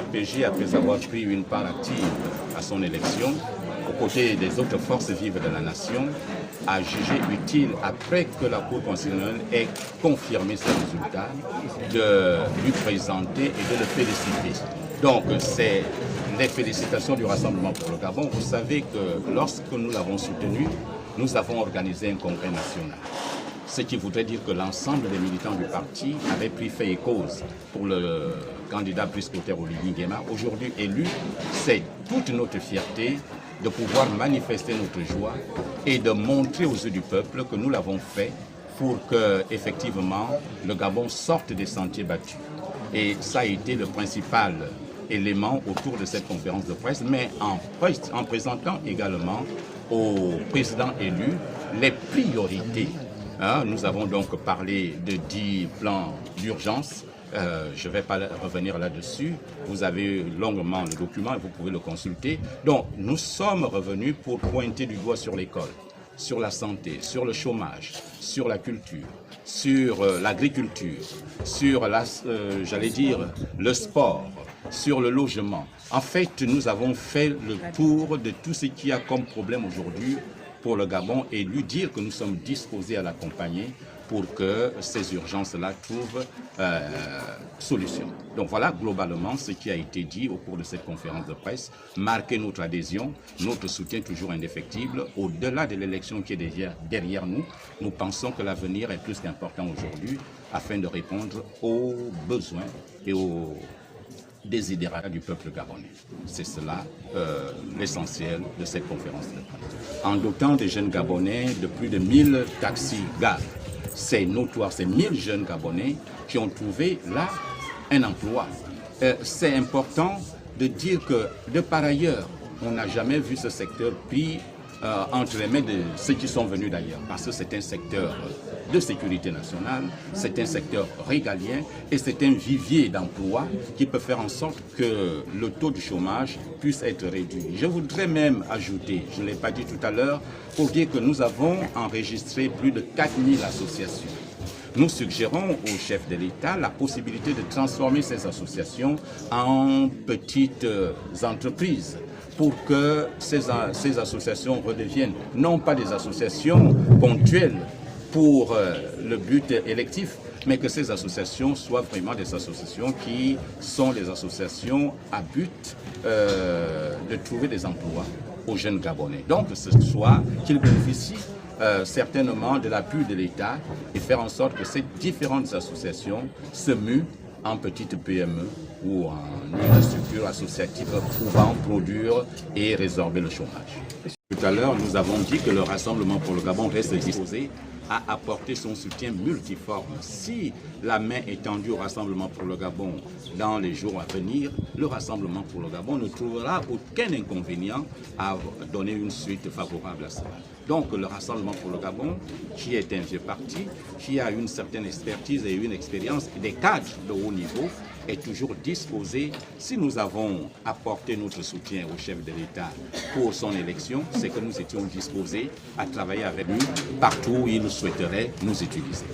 RPG, après avoir pris une part active à son élection, aux côtés des autres forces vives de la nation, a jugé utile, après que la Cour constitutionnelle ait confirmé ses résultats, de lui présenter et de le féliciter. Donc, c'est les félicitations du Rassemblement pour le Gabon. Vous savez que lorsque nous l'avons soutenu, nous avons organisé un congrès national. Ce qui voudrait dire que l'ensemble des militants du parti avaient pris fait et cause pour le candidat Brice-Clotaire Oligui Nguema. Aujourd'hui élu, c'est toute notre fierté de pouvoir manifester notre joie et de montrer aux yeux du peuple que nous l'avons fait pour que, effectivement, le Gabon sorte des sentiers battus. Et ça a été le principal élément autour de cette conférence de presse, mais en présentant également au président élu les priorités. Nous avons donc parlé de 10 plans d'urgence. Je ne vais pas revenir là-dessus. Vous avez longuement le document et vous pouvez le consulter. Donc, nous sommes revenus pour pointer du doigt sur l'école, sur la santé, sur le chômage, sur la culture, sur l'agriculture, sur, j'allais dire, le sport, sur le logement. En fait, nous avons fait le tour de tout ce qu'il y a comme problème aujourd'hui pour le Gabon et lui dire que nous sommes disposés à l'accompagner pour que ces urgences-là trouvent solution. Donc voilà globalement ce qui a été dit au cours de cette conférence de presse, marquer notre adhésion, notre soutien toujours indéfectible. Au-delà de l'élection qui est derrière nous, nous pensons que l'avenir est plus qu'important aujourd'hui afin de répondre aux besoins et aux désidérata du peuple gabonais. C'est cela l'essentiel de cette conférence de presse. En dotant des jeunes Gabonais de plus de 1000 taxis-gares, c'est notoire, c'est 1000 jeunes Gabonais qui ont trouvé là un emploi. C'est important de dire que, de par ailleurs, on n'a jamais vu ce secteur pris entre les mains de ceux qui sont venus d'ailleurs, parce que c'est un secteur de sécurité nationale, c'est un secteur régalien et c'est un vivier d'emploi qui peut faire en sorte que le taux de chômage puisse être réduit. Je voudrais même ajouter, je ne l'ai pas dit tout à l'heure, pour dire que nous avons enregistré plus de 4000 associations. Nous suggérons au chef de l'État la possibilité de transformer ces associations en petites entreprises, pour que ces associations redeviennent non pas des associations ponctuelles pour le but électif, mais que ces associations soient vraiment des associations qui sont des associations à but de trouver des emplois aux jeunes Gabonais. Donc, ce soit qu'ils bénéficient certainement de l'appui de l'État et faire en sorte que ces différentes associations se muent en petite PME ou en une structure associative pouvant produire et résorber le chômage. Tout à l'heure, nous avons dit que le Rassemblement pour le Gabon reste disposé à apporter son soutien multiforme. Si la main est tendue au Rassemblement pour le Gabon dans les jours à venir, le Rassemblement pour le Gabon ne trouvera aucun inconvénient à donner une suite favorable à cela. Donc le Rassemblement pour le Gabon, qui est un vieux parti, qui a une certaine expertise et une expérience, des cadres de haut niveau, est toujours disposé, si nous avons apporté notre soutien au chef de l'État pour son élection, c'est que nous étions disposés à travailler avec lui partout où il souhaiterait nous utiliser.